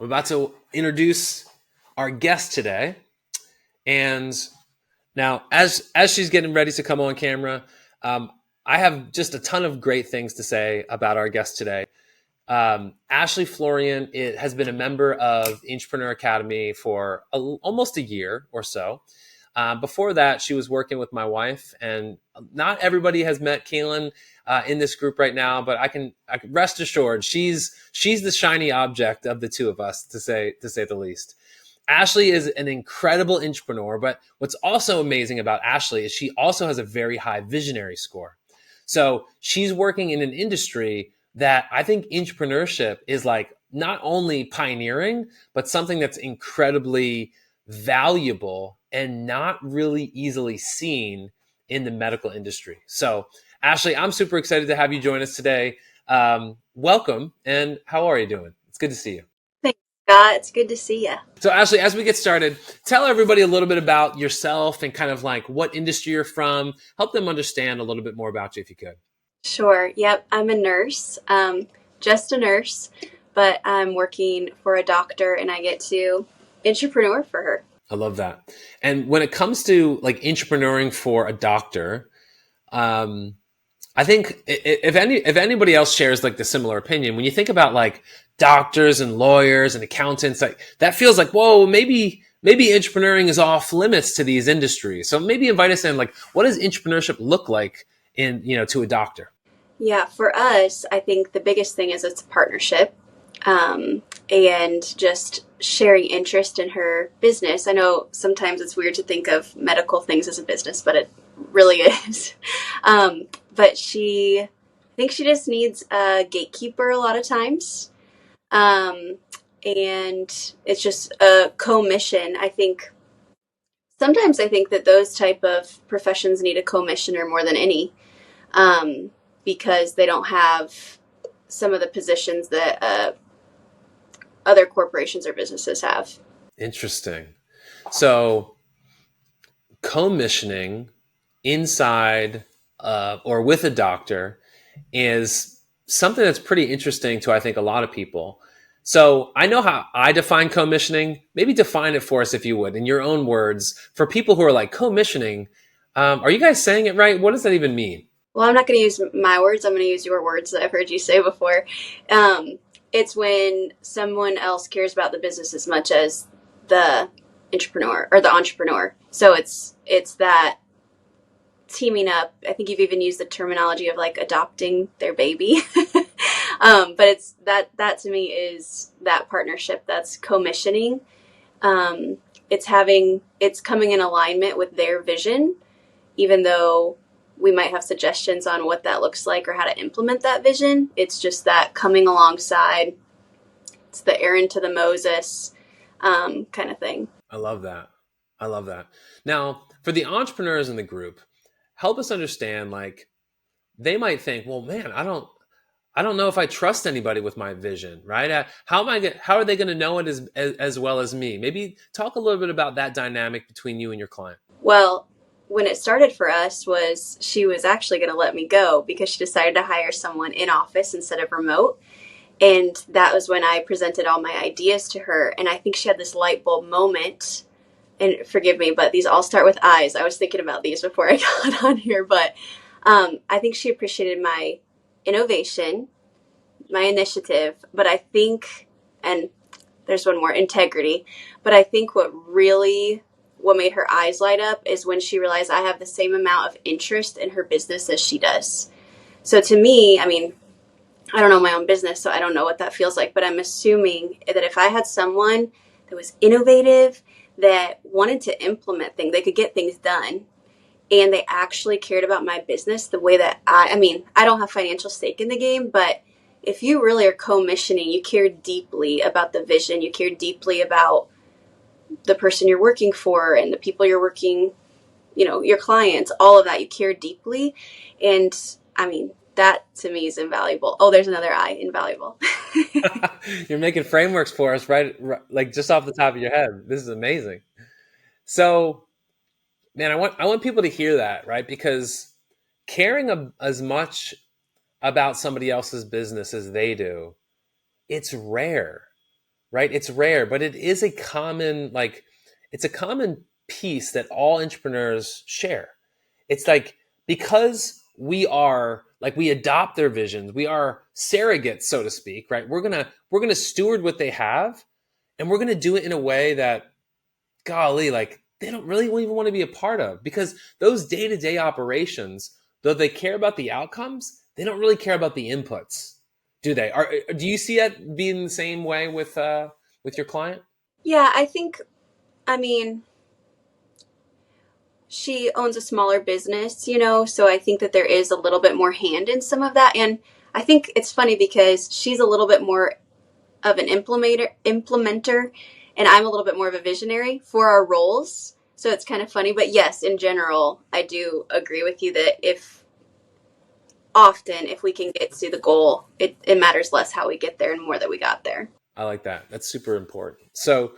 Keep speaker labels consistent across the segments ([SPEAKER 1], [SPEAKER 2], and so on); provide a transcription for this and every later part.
[SPEAKER 1] I'm about to introduce our guest today. And now, as she's getting ready to come on camera, I have just a ton of great things to say about our guest today. Ashley Florian has been a member of Intrapreneur Academy for almost a year or so. Before that, she was working with my wife, and not everybody has met Keelan in this group right now, but I can rest assured she's the shiny object of the two of us, to say the least. Ashley is an incredible entrepreneur, but what's also amazing about Ashley is she also has a very high visionary score. So she's working in an industry that I think entrepreneurship is like not only pioneering, but something that's incredibly valuable and not really easily seen in the medical industry. So, Ashley, I'm super excited to have you join us today. Welcome, and how are you doing? It's good to see you.
[SPEAKER 2] Thanks, Scott. It's good to see you.
[SPEAKER 1] So, Ashley, as we get started, tell everybody a little bit about yourself and kind of like what industry you're from. Help them understand a little bit more about you if you could.
[SPEAKER 2] Sure. Yep. I'm a nurse, just a nurse, but I'm working for a doctor and I get to intrapreneur for her.
[SPEAKER 1] I love that. And when it comes to like entrepreneuring for a doctor, I think if anybody else shares like the similar opinion, when you think about like doctors and lawyers and accountants, like that feels like, whoa, maybe entrepreneuring is off limits to these industries. So maybe invite us in, like, what does entrepreneurship look like to a doctor?
[SPEAKER 2] Yeah, for us, I think the biggest thing is it's a partnership, and just sharing interest in her business. I know sometimes it's weird to think of medical things as a business, but it really is. But I think she just needs a gatekeeper a lot of times. And it's just a co-mission. Sometimes I think that those type of professions need a commissioner more than any, because they don't have some of the positions that other corporations or businesses have.
[SPEAKER 1] Interesting. So commissioning inside or with a doctor is something that's pretty interesting to, I think, a lot of people. So I know how I define commissioning. Maybe define it for us, if you would, in your own words, for people who are like, commissioning, are you guys saying it right? What does that even mean?
[SPEAKER 2] Well, I'm not going to use my words. I'm going to use your words that I've heard you say before. It's when someone else cares about the business as much as the entrepreneur or the entrepreneur. So it's that teaming up. I think you've even used the terminology of like adopting their baby. But it's that to me is that partnership that's commissioning. It's coming in alignment with their vision, even though we might have suggestions on what that looks like or how to implement that vision. It's just that coming alongside. It's the Aaron to the Moses kind of thing.
[SPEAKER 1] I love that. Now, for the entrepreneurs in the group, help us understand, like, they might think, well, man, I don't know if I trust anybody with my vision, right? How are they going to know it as well as me? Maybe talk a little bit about that dynamic between you and your client.
[SPEAKER 2] Well, when it started for us was she was actually going to let me go because she decided to hire someone in office instead of remote. And that was when I presented all my ideas to her. And I think she had this light bulb moment. And forgive me, but these all start with I's. I was thinking about these before I got on here. But I think she appreciated my innovation, my initiative. But I think, and there's one more, integrity. But I think what made her eyes light up is when she realized I have the same amount of interest in her business as she does. So to me, I mean, I don't know my own business, so I don't know what that feels like, but I'm assuming that if I had someone that was innovative, that wanted to implement things, they could get things done, and they actually cared about my business the way that I don't have financial stake in the game, but if you really are co-missioning, you care deeply about the vision, you care deeply about the person you're working for and the people you're working, your clients, all of that, you care deeply. And I mean, that to me is invaluable. Oh, there's another I, invaluable.
[SPEAKER 1] You're making frameworks for us, right? Like just off the top of your head. This is amazing. So, man, I want people to hear that, right? Because caring as much about somebody else's business as they do, it's rare. right? It's rare, but it is a common, like, it's a common piece that all entrepreneurs share. It's like, because we are like, we adopt their visions, we are surrogates, so to speak, right? We're gonna steward what they have, and we're gonna do it in a way that, golly, like, they don't really even want to be a part of, because those day-to-day operations, though they care about the outcomes, they don't really care about the inputs, do they? Do you see that being the same way with your client?
[SPEAKER 2] Yeah, I mean, she owns a smaller business, so I think that there is a little bit more hand in some of that. And I think it's funny because she's a little bit more of an implementer, and I'm a little bit more of a visionary for our roles. So it's kind of funny. But yes, in general, I do agree with you that if we can get to the goal, it matters less how we get there and more that we got there.
[SPEAKER 1] I like that. That's super important. So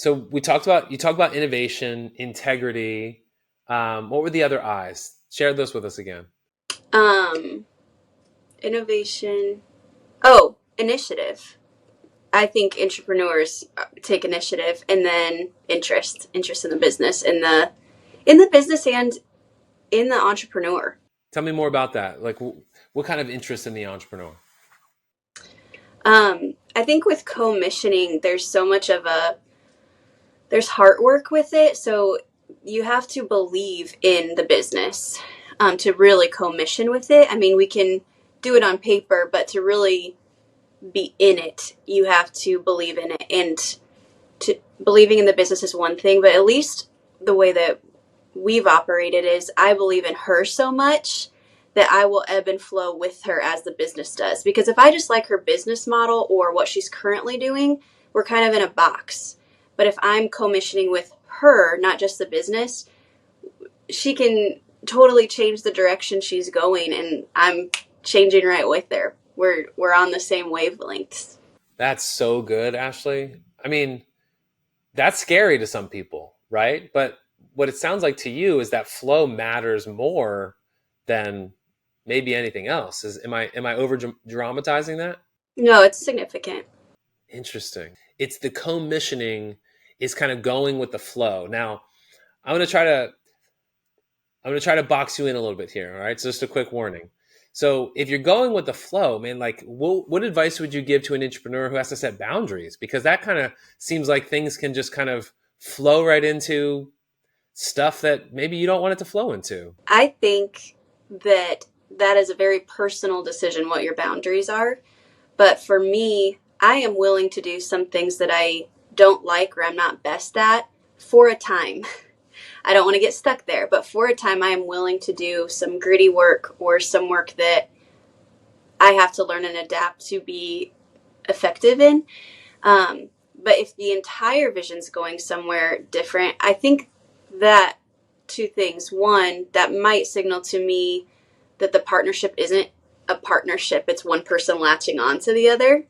[SPEAKER 1] you talked about innovation, integrity. What were the other I's? Share those with us again.
[SPEAKER 2] Um, Innovation. Oh, initiative. I think entrepreneurs take initiative, and then interest in the business, in the business and in the entrepreneur.
[SPEAKER 1] Tell me more about that. Like, what kind of interest in the entrepreneur?
[SPEAKER 2] I think with commissioning, there's heart work with it. So you have to believe in the business to really commission with it. I mean, we can do it on paper, but to really be in it, you have to believe in it. And believing in the business is one thing, but at least the way that we've operated is I believe in her so much that I will ebb and flow with her as the business does. Because if I just like her business model or what she's currently doing, we're kind of in a box. But if I'm commissioning with her, not just the business, she can totally change the direction she's going, and I'm changing right with her. We're on the same wavelengths.
[SPEAKER 1] That's so good, Ashley. I mean, that's scary to some people, right? But what it sounds like to you is that flow matters more than maybe anything else. Am I over dramatizing that?
[SPEAKER 2] No, it's significant.
[SPEAKER 1] Interesting. It's the commissioning is kind of going with the flow. Now, I'm going to try to box you in a little bit here, all right? So just a quick warning. So if you're going with the flow, man, like, what advice would you give to an entrepreneur who has to set boundaries? Because that kind of seems like things can just kind of flow right into stuff that maybe you don't want it to flow into.
[SPEAKER 2] I think that is a very personal decision what your boundaries are. But for me, I am willing to do some things that I don't like or I'm not best at for a time. I don't want to get stuck there, but for a time, I am willing to do some gritty work or some work that I have to learn and adapt to be effective in. But if the entire vision's going somewhere different, I think that two things. One, that might signal to me that the partnership isn't a partnership. It's one person latching on to the other.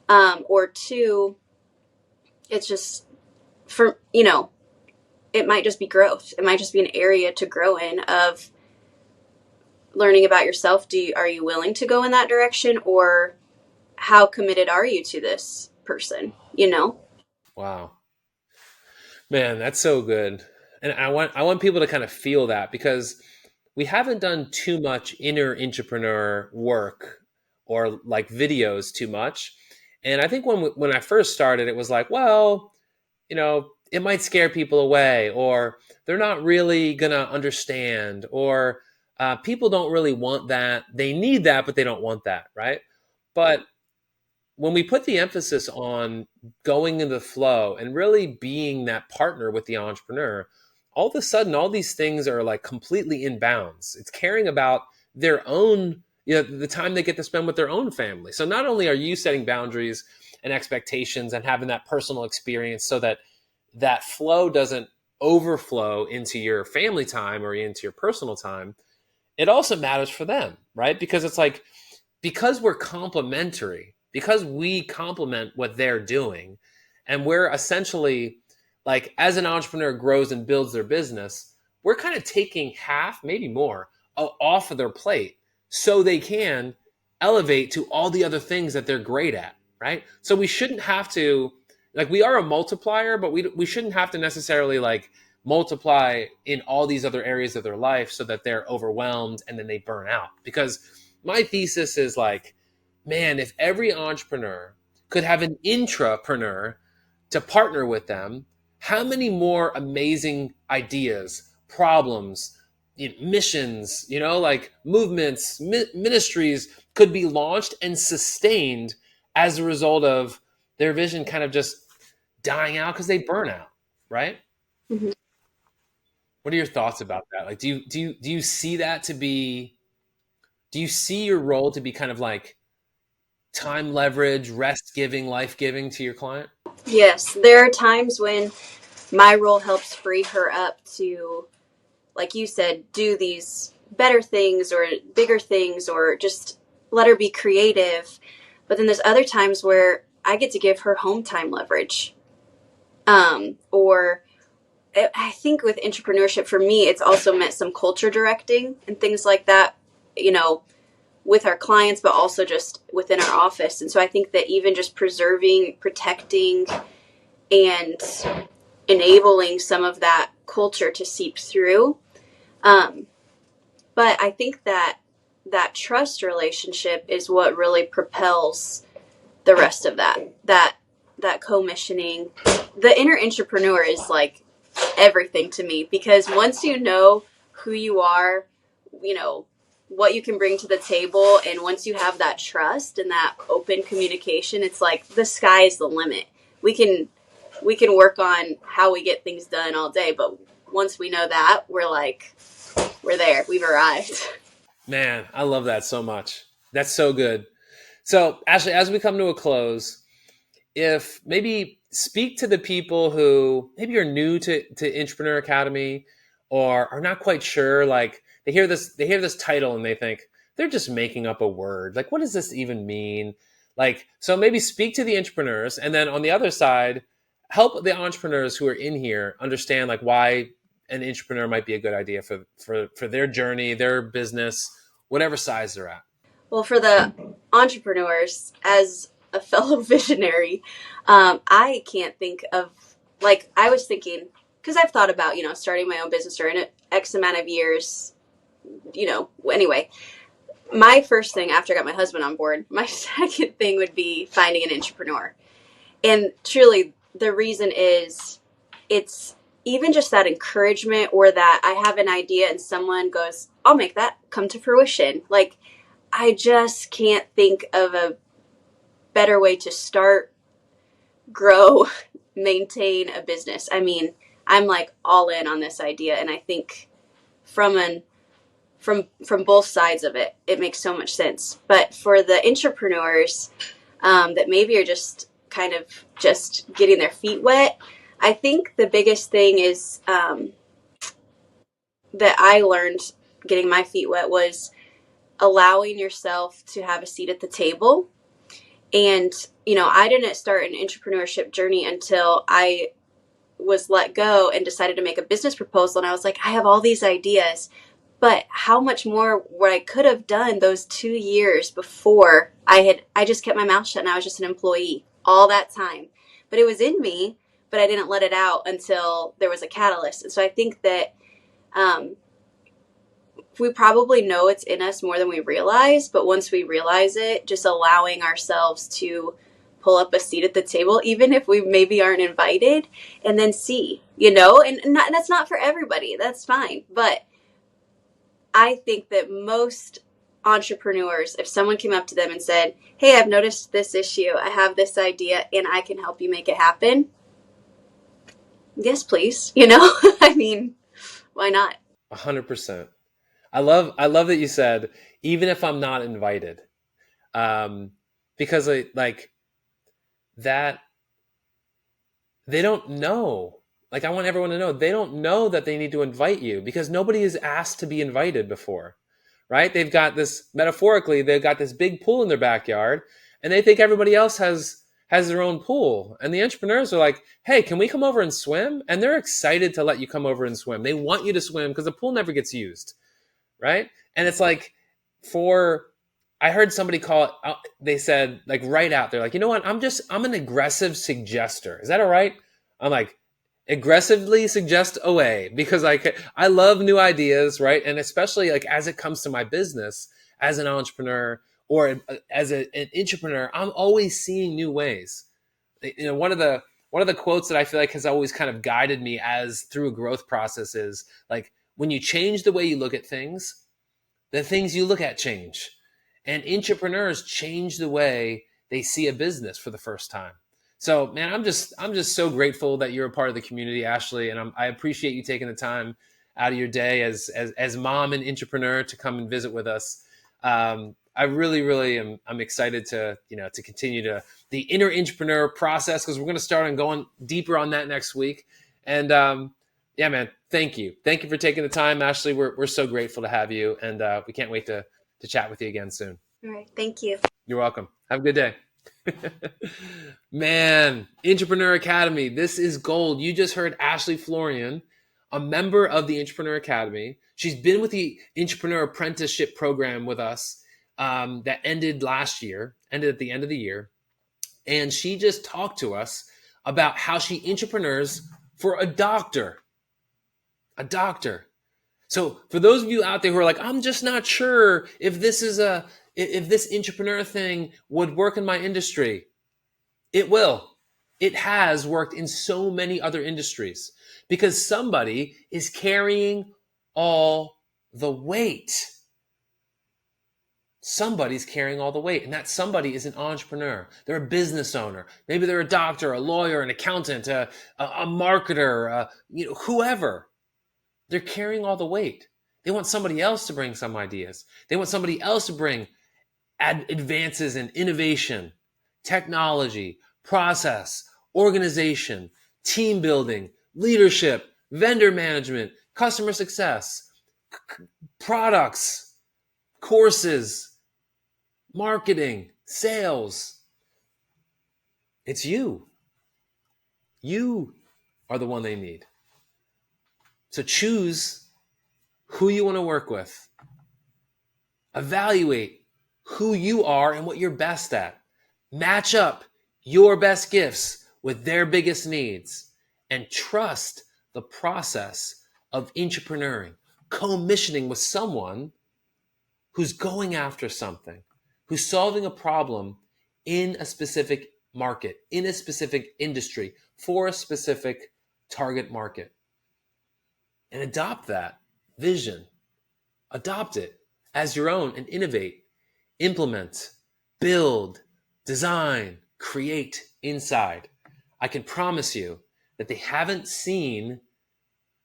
[SPEAKER 2] Or two, it's just it might just be growth. It might just be an area to grow in of learning about yourself. Are you willing to go in that direction, or how committed are you to this person?
[SPEAKER 1] Wow. Man, that's so good. And I want people to kind of feel that, because we haven't done too much inner entrepreneur work or like videos too much. And I think when I first started, it was like, well, it might scare people away, or they're not really going to understand, or people don't really want that. They need that, but they don't want that, right? But when we put the emphasis on going into the flow and really being that partner with the entrepreneur, all of a sudden, all these things are like completely in bounds. It's caring about their own, the time they get to spend with their own family. So not only are you setting boundaries and expectations and having that personal experience so that flow doesn't overflow into your family time or into your personal time, it also matters for them, right? Because it's like, because we're complementary, because we complement what they're doing, and we're essentially, like, as an entrepreneur grows and builds their business, we're kind of taking half, maybe more, off of their plate so they can elevate to all the other things that they're great at, right? So we shouldn't have to, like, we are a multiplier, but we shouldn't have to necessarily like multiply in all these other areas of their life so that they're overwhelmed and then they burn out. Because my thesis is like, man, if every entrepreneur could have an intrapreneur to partner with them, how many more amazing ideas, problems, missions, like movements, ministries could be launched and sustained as a result of their vision kind of just dying out because they burn out, right?
[SPEAKER 2] Mhm.
[SPEAKER 1] What are your thoughts about that? Like, do you see that to be? Do you see your role to be kind of like time leverage, rest giving, life giving to your client?
[SPEAKER 2] Yes, there are times when my role helps free her up to, like you said, do these better things or bigger things or just let her be creative. But then there's other times where I get to give her home time leverage. Or I think with entrepreneurship for me, it's also meant some culture directing and things like that, you know, with our clients, but also just within our office. And so I think that even just preserving, protecting, and enabling some of that culture to seep through. Um, but I think that that trust relationship is what really propels the rest of that commissioning. The inner entrepreneur is like everything to me, because once you know who you are, you know what you can bring to the table, and once you have that trust and that open communication, it's like the sky is the limit. We can work on how we get things done all day, but once we know that, we're there. We've arrived.
[SPEAKER 1] Man, I love that so much. That's so good. So, Ashley, as we come to a close, if maybe speak to the people who maybe are new to Intrapreneur Academy or are not quite sure, like they hear this title and they think they're just making up a word. Like, what does this even mean? Like, so maybe speak to the entrepreneurs, and then on the other side, help the entrepreneurs who are in here understand like why an entrepreneur might be a good idea for their journey, their business, whatever size they're at.
[SPEAKER 2] Well, for the entrepreneurs, as a fellow visionary, I can't think of, like, I was thinking, because I've thought about, starting my own business or in X amount of years, anyway. My first thing after I got my husband on board, my second thing would be finding an entrepreneur. And truly, the reason is it's even just that encouragement, or that I have an idea and someone goes, I'll make that come to fruition. Like, I just can't think of a better way to start, grow, maintain a business. I mean, I'm like all in on this idea, and I think from both sides of it, it makes so much sense. But for the entrepreneurs that maybe are just kind of just getting their feet wet, I think the biggest thing is that I learned getting my feet wet was allowing yourself to have a seat at the table. And, I didn't start an entrepreneurship journey until I was let go and decided to make a business proposal. And I was like, I have all these ideas, but how much more what I could have done those 2 years before I just kept my mouth shut and I was just an employee all that time. But it was in me, but I didn't let it out until there was a catalyst. And so I think that we probably know it's in us more than we realize, but once we realize it, just allowing ourselves to pull up a seat at the table, even if we maybe aren't invited, and then see, and that's not for everybody. That's fine. But I think that most entrepreneurs, if someone came up to them and said, hey, I've noticed this issue, I have this idea, and I can help you make it happen. Yes, please. I mean, why not?
[SPEAKER 1] 100%. I love that you said, even if I'm not invited, because like that, they don't know. Like, I want everyone to know, they don't know that they need to invite you because nobody is asked to be invited before, right? They've got this, metaphorically, they've got this big pool in their backyard and they think everybody else has their own pool. And the entrepreneurs are like, hey, can we come over and swim? And they're excited to let you come over and swim. They want you to swim because the pool never gets used, right? And it's like, for I heard somebody call it, they said, like, right out, they're like, you know what? I'm an aggressive suggester. Is that all right? I'm like, aggressively suggest away, because I love new ideas, right? And especially like as it comes to my business as an entrepreneur or as an intrapreneur, I'm always seeing new ways. You know, one of the quotes that I feel like has always kind of guided me as through a growth process is like, when you change the way you look at things, the things you look at change. And intrapreneurs change the way they see a business for the first time. So, man, I'm just so grateful that you're a part of the community, Ashley, and I appreciate you taking the time out of your day as mom and intrapreneur to come and visit with us. I really I'm excited to continue the inner intrapreneur process, because we're going to start on going deeper on that next week. And yeah, man, thank you for taking the time, Ashley. We're so grateful to have you, and we can't wait to chat with you again soon.
[SPEAKER 2] All right. Thank you.
[SPEAKER 1] You're welcome. Have a good day. Man, Intrapreneur Academy, this is gold. You just heard Ashley Florian, a member of the Intrapreneur Academy. She's been with the Intrapreneur Apprenticeship program with us that ended at the end of the year. And she just talked to us about how she intrapreneurs for a doctor. So for those of you out there who are like, I'm just not sure if this intrapreneur thing would work in my industry, it will. It has worked in so many other industries, because somebody is carrying all the weight. Somebody's carrying all the weight, and that somebody is an entrepreneur. They're a business owner. Maybe they're a doctor, a lawyer, an accountant, a marketer, whoever. They're carrying all the weight. They want somebody else to bring some ideas. They want somebody else to bring advances in innovation, technology, process, organization, team building, leadership, vendor management, customer success, products, courses, marketing, sales. It's you. You are the one they need. So choose who you want to work with. Evaluate who you are and what you're best at. Match up your best gifts with their biggest needs, and trust the process of intrapreneuring, co-missioning with someone who's going after something, who's solving a problem in a specific market, in a specific industry, for a specific target market. And adopt that vision, adopt it as your own, and innovate, implement, build, design, create inside. I can promise you that they haven't seen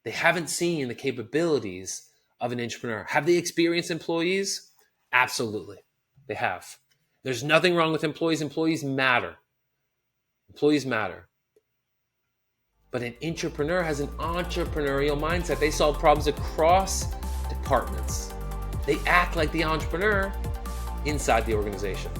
[SPEAKER 1] the capabilities of an entrepreneur. Have they experienced employees? Absolutely. They have. There's nothing wrong with employees. Employees matter. But an intrapreneur has an entrepreneurial mindset. They solve problems across departments. They act like the entrepreneur inside the organization.